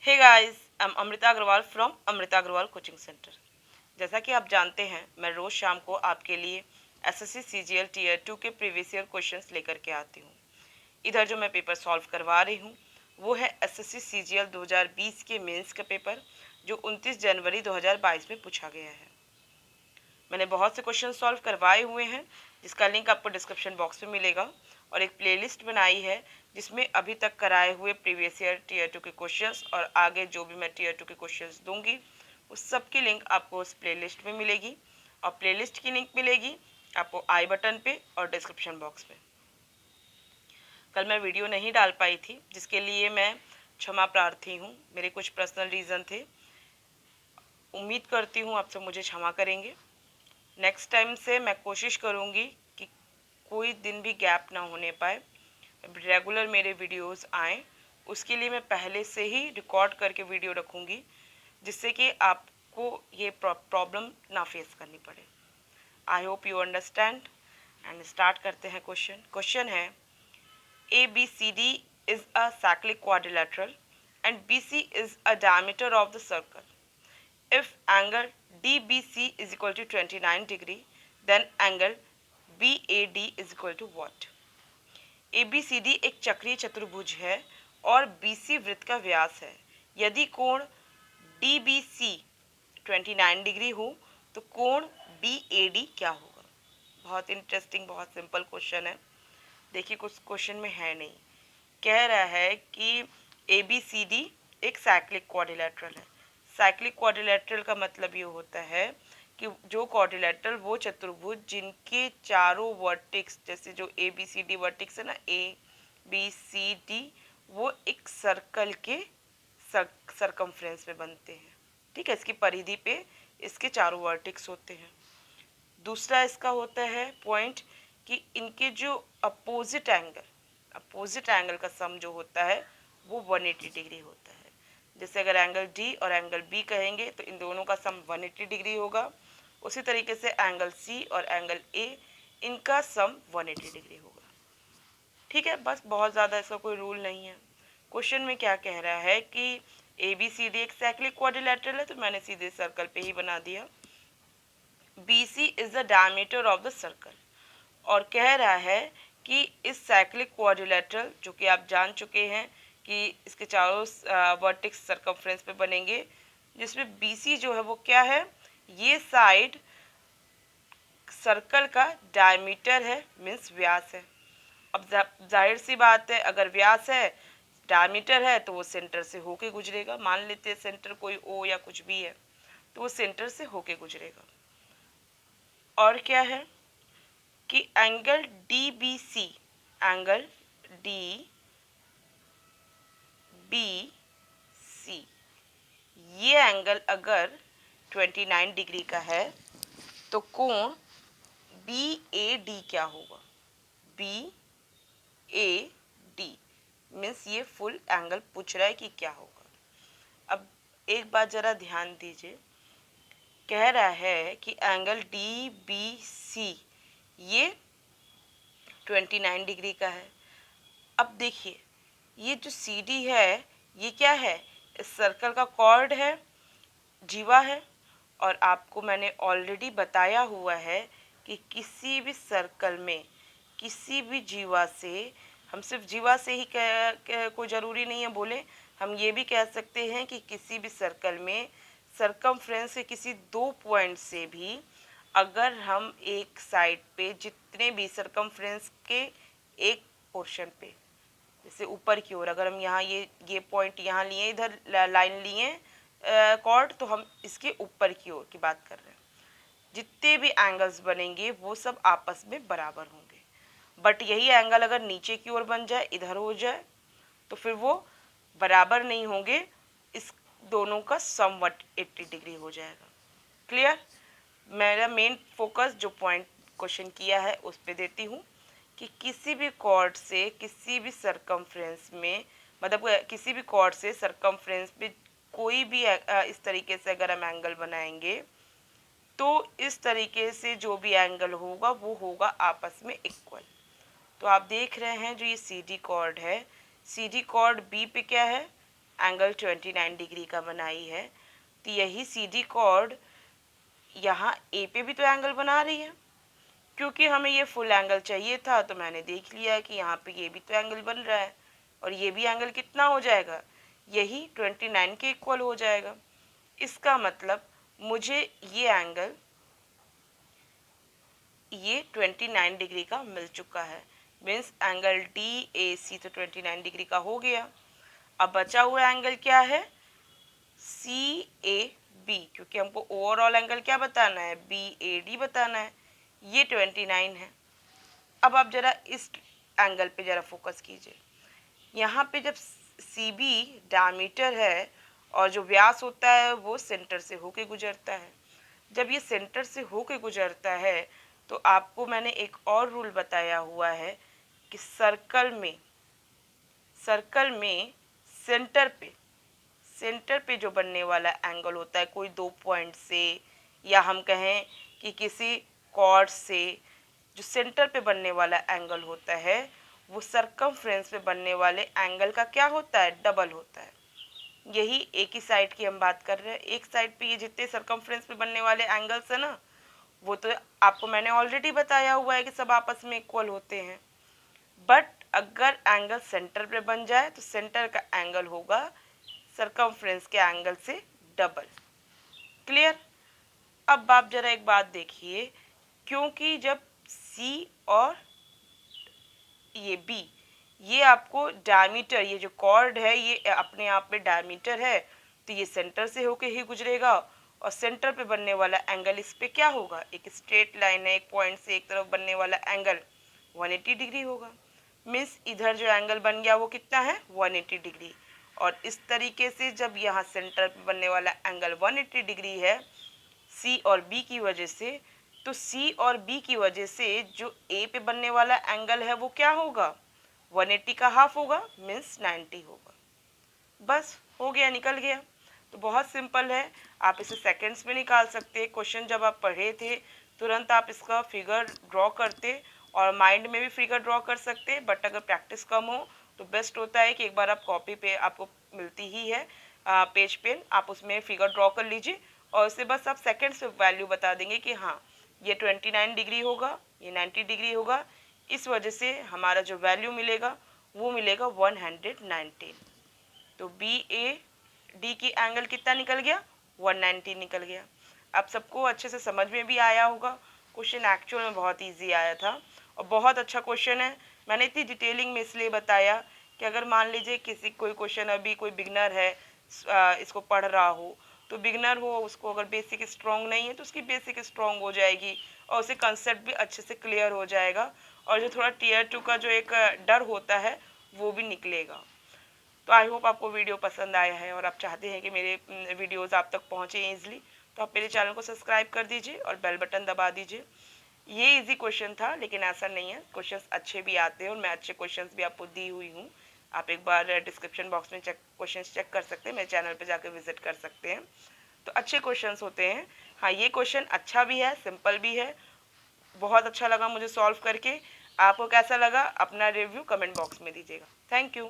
Hey guys, I am Amrita Agarwal from Amrita Agarwal coaching centre. जैसा कि आप जानते हैं, मैं रोज़ शाम को आपके लिए एसएससी सीजीएल टीयर 2 के प्रीवियस ईयर क्वेश्चंस लेकर के आती हूँ। इधर जो मैं पेपर सॉल्व करवा रही हूँ वो है एसएससी सीजीएल 2020 के मेंस का पेपर, जो 29 जनवरी 2022 में पूछा गया है। मैंने बहुत से क्वेश्चन सॉल्व करवाए हुए हैं, जिसका लिंक आपको डिस्क्रिप्शन बॉक्स में मिलेगा, और एक प्लेलिस्ट बनाई है जिसमें अभी तक कराए हुए प्रीवियस ईयर टीयर 2 के क्वेश्चंस और आगे जो भी मैं टीयर 2 के क्वेश्चंस दूंगी उस सब की लिंक आपको उस प्लेलिस्ट में मिलेगी। और प्लेलिस्ट की लिंक मिलेगी आपको आई बटन पे और डिस्क्रिप्शन बॉक्स में। कल मैं वीडियो नहीं डाल पाई थी, जिसके लिए मैं क्षमा प्रार्थी हूँ। मेरे कुछ पर्सनल रीज़न थे। उम्मीद करती हूँ आप सब मुझे क्षमा करेंगे। नेक्स्ट टाइम से मैं कोशिश करूँगी कि कोई दिन भी गैप ना होने पाए, रेगुलर मेरे वीडियोस आएँ। उसके लिए मैं पहले से ही रिकॉर्ड करके वीडियो रखूँगी, जिससे कि आपको ये प्रॉब्लम ना फेस करनी पड़े। I hope you understand. And start करते हैं क्वेश्चन है, A B C D is a cyclic quadrilateral and B C is a diameter of the circle. If angle DBC is equal to 29 degree, then angle BAD is equal to what? ABCD एक चक्रीय चतुर्भुज है और BC वृत्त का व्यास है। यदि कोण DBC 29 डिग्री हो तो कोण BAD क्या होगा? बहुत इंटरेस्टिंग, बहुत सिंपल क्वेश्चन है। देखिए, कुछ क्वेश्चन में है नहीं। कह रहा है कि ABCD एक साइक्लिक क्वाड्रिलेटरल है। साइक्लिक क्वाड्रिलेटरल का मतलब ये होता है कि जो क्वाड्रिलेटरल वो चतुर्भुज जिनके चारों वर्टिक्स, जैसे जो A B C D vertex है ना, ए बी सी डी, वो एक सर्कल के सरकमफ्रेंस में बनते हैं। ठीक है, इसकी परिधि पे इसके चारों वर्टिक्स होते हैं। दूसरा इसका होता है पॉइंट कि इनके जो अपोजिट एंगल का सम जो होता है वो 180 डिग्री होता है। जैसे अगर एंगल डी और एंगल बी कहेंगे तो इन दोनों का सम 180 डिग्री होगा। उसी तरीके से एंगल सी और एंगल ए, इनका सम 180 डिग्री होगा। ठीक है, बस बहुत ज़्यादा इसका कोई रूल नहीं है। क्वेश्चन में क्या कह रहा है कि ए बी सी डी एक साइक्लिक क्वाड्रिलेटरल है, तो मैंने सीधे सर्कल पे ही बना दिया। BC is the diameter of the circle, और कह रहा है कि इस साइक्लिक क्वाड्रिलेटरल, जो कि आप जान चुके हैं कि इसके चारों वर्टिक्स सर्कमफ्रेंस पे बनेंगे, जिसमें BC जो है वो क्या है, ये साइड सर्कल का डायमीटर है, मीन्स व्यास है। अब जाहिर सी बात है, अगर व्यास है, डायमीटर है, तो वो सेंटर से होके गुजरेगा। मान लेते हैं सेंटर कोई O या कुछ भी है, तो वो सेंटर से होके गुजरेगा। और क्या है कि एंगल DBC, एंगल DBC, ये एंगल अगर 29 डिग्री का है तो कोण BAD क्या होगा? BAD मीन्स ये फुल एंगल पूछ रहा है कि क्या होगा। अब एक बात ज़रा ध्यान दीजिए, कह रहा है कि एंगल DBC ये 29 डिग्री का है। अब देखिए, ये जो CD है ये क्या है, इस सर्कल का कॉर्ड है, जीवा है। और आपको मैंने ऑलरेडी बताया हुआ है कि किसी भी सर्कल में किसी भी जीवा से, हम सिर्फ जीवा से ही कोई ज़रूरी नहीं है बोले, हम ये भी कह सकते हैं कि किसी भी सर्कल में सरकमफ्रेंस के किसी दो पॉइंट से भी अगर हम एक साइड पे जितने भी सरकमफ्रेंस के एक पोर्शन पे, जैसे ऊपर की ओर अगर हम यहाँ ये पॉइंट यहाँ लिए, इधर लाइन लिए कॉर्ड, तो हम इसके ऊपर की ओर की बात कर रहे हैं। जितने भी एंगल्स बनेंगे वो सब आपस में बराबर होंगे। बट यही एंगल अगर नीचे की ओर बन जाए, इधर हो जाए, तो फिर वो बराबर नहीं होंगे, इस दोनों का सम 180 डिग्री हो जाएगा। क्लियर? मेरा मेन फोकस जो पॉइंट क्वेश्चन किया है उस पर देती हूँ कि किसी भी कॉर्ड से किसी भी सरकमफ्रेंस में, मतलब किसी भी कॉर्ड से सरकमफ्रेंस पे कोई भी इस तरीके से अगर हम एंगल बनाएंगे तो इस तरीके से जो भी एंगल होगा वो होगा आपस में इक्वल। तो आप देख रहे हैं जो ये CD कॉर्ड है, CD कॉर्ड B पे क्या है, एंगल 29 डिग्री का बनाई है, तो यही CD कॉर्ड यहाँ ए पे भी तो एंगल बना रही है। क्योंकि हमें ये फुल एंगल चाहिए था तो मैंने देख लिया कि यहाँ पे ये भी तो एंगल बन रहा है और ये भी एंगल कितना हो जाएगा, यही 29 के इक्वल हो जाएगा। इसका मतलब मुझे ये एंगल ये 29 डिग्री का मिल चुका है। मीन्स एंगल DAC तो 29 डिग्री का हो गया। अब बचा हुआ एंगल क्या है, CAB, क्योंकि हमको ओवरऑल एंगल क्या बताना है, BAD बताना है। ये 29 है। अब आप जरा इस एंगल पे जरा फोकस कीजिए। यहाँ पे जब CB डायमीटर है और जो व्यास होता है वो सेंटर से होके गुजरता है। जब ये सेंटर से होके गुजरता है तो आपको मैंने एक और रूल बताया हुआ है कि सर्कल में सेंटर पे जो बनने वाला एंगल होता है कोई 2 पॉइंट से, या हम कहें कि किसी कॉर्ड से, जो सेंटर पे बनने वाला एंगल होता है वो सरकमफ्रेंस पे बनने वाले एंगल का क्या होता है, डबल होता है। यही एक ही साइड की हम बात कर रहे हैं। एक साइड पे ये जितने सरकमफ्रेंस पे बनने वाले एंगल्स है ना, वो तो आपको मैंने ऑलरेडी बताया हुआ है कि सब आपस में इक्वल होते हैं। बट अगर एंगल सेंटर पे बन जाए तो सेंटर का एंगल होगा सरकमफ्रेंस के एंगल से डबल। क्लियर। अब आप जरा एक बात देखिए, क्योंकि जब C और ये B, ये आपको डायमीटर, ये जो कॉर्ड है ये अपने आप में डायमीटर है, तो ये सेंटर से होके ही गुजरेगा और सेंटर पे बनने वाला एंगल इस पे क्या होगा, एक स्ट्रेट लाइन है, एक पॉइंट से एक तरफ बनने वाला एंगल 180 डिग्री होगा। मीन्स इधर जो एंगल बन गया वो कितना है, 180 डिग्री। और इस तरीके से जब यहाँ सेंटर पे बनने वाला एंगल 180 डिग्री है C और B की वजह से, तो C और B की वजह से जो A पे बनने वाला एंगल है वो क्या होगा, 180 का हाफ होगा, मीन्स 90 होगा। बस हो गया, निकल गया। तो बहुत सिंपल है, आप इसे सेकंड्स में निकाल सकते हैं। क्वेश्चन जब आप पढ़े थे तुरंत आप इसका फिगर ड्रॉ करते और माइंड में भी फिगर ड्रॉ कर सकते। बट अगर प्रैक्टिस कम हो तो बेस्ट होता है कि एक बार आप कॉपी पे, आपको मिलती ही है पेज पेन, आप उसमें फिगर ड्रॉ कर लीजिए और उससे बस आप सेकंड्स में वैल्यू बता देंगे कि हाँ ये 29 डिग्री होगा, ये 90 डिग्री होगा। इस वजह से हमारा जो वैल्यू मिलेगा वो मिलेगा 119। तो BAD की एंगल कितना निकल गया, 190 निकल गया। अब सबको अच्छे से समझ में भी आया होगा। क्वेश्चन एक्चुअल में बहुत इजी आया था और बहुत अच्छा क्वेश्चन है। मैंने इतनी डिटेलिंग में इसलिए बताया कि अगर मान लीजिए किसी कोई क्वेश्चन अभी कोई बिगनर है इसको पढ़ रहा हो, तो बिगनर हो उसको अगर बेसिक स्ट्रॉन्ग नहीं है तो उसकी बेसिक स्ट्रॉन्ग हो जाएगी और उसे कंसेप्ट भी अच्छे से क्लियर हो जाएगा और जो थोड़ा टियर 2 का जो एक डर होता है वो भी निकलेगा। तो आई होप आपको वीडियो पसंद आया है और आप चाहते हैं कि मेरे वीडियोस आप तक पहुंचे ईजिली, तो आप मेरे चैनल को सब्सक्राइब कर दीजिए और बेल बटन दबा दीजिए। ये इजी क्वेश्चन था लेकिन ऐसा नहीं है, क्वेश्चंस अच्छे भी आते हैं और मैं अच्छे क्वेश्चंस भी आपको दी हुई हूँ। आप एक बार डिस्क्रिप्शन बॉक्स में क्वेश्चंस चेक कर सकते हैं, मेरे चैनल पे जाकर विजिट कर सकते हैं। तो अच्छे क्वेश्चंस होते हैं। हाँ, ये क्वेश्चन अच्छा भी है, सिंपल भी है, बहुत अच्छा लगा मुझे सॉल्व करके। आपको कैसा लगा अपना रिव्यू कमेंट बॉक्स में दीजिएगा। Thank you.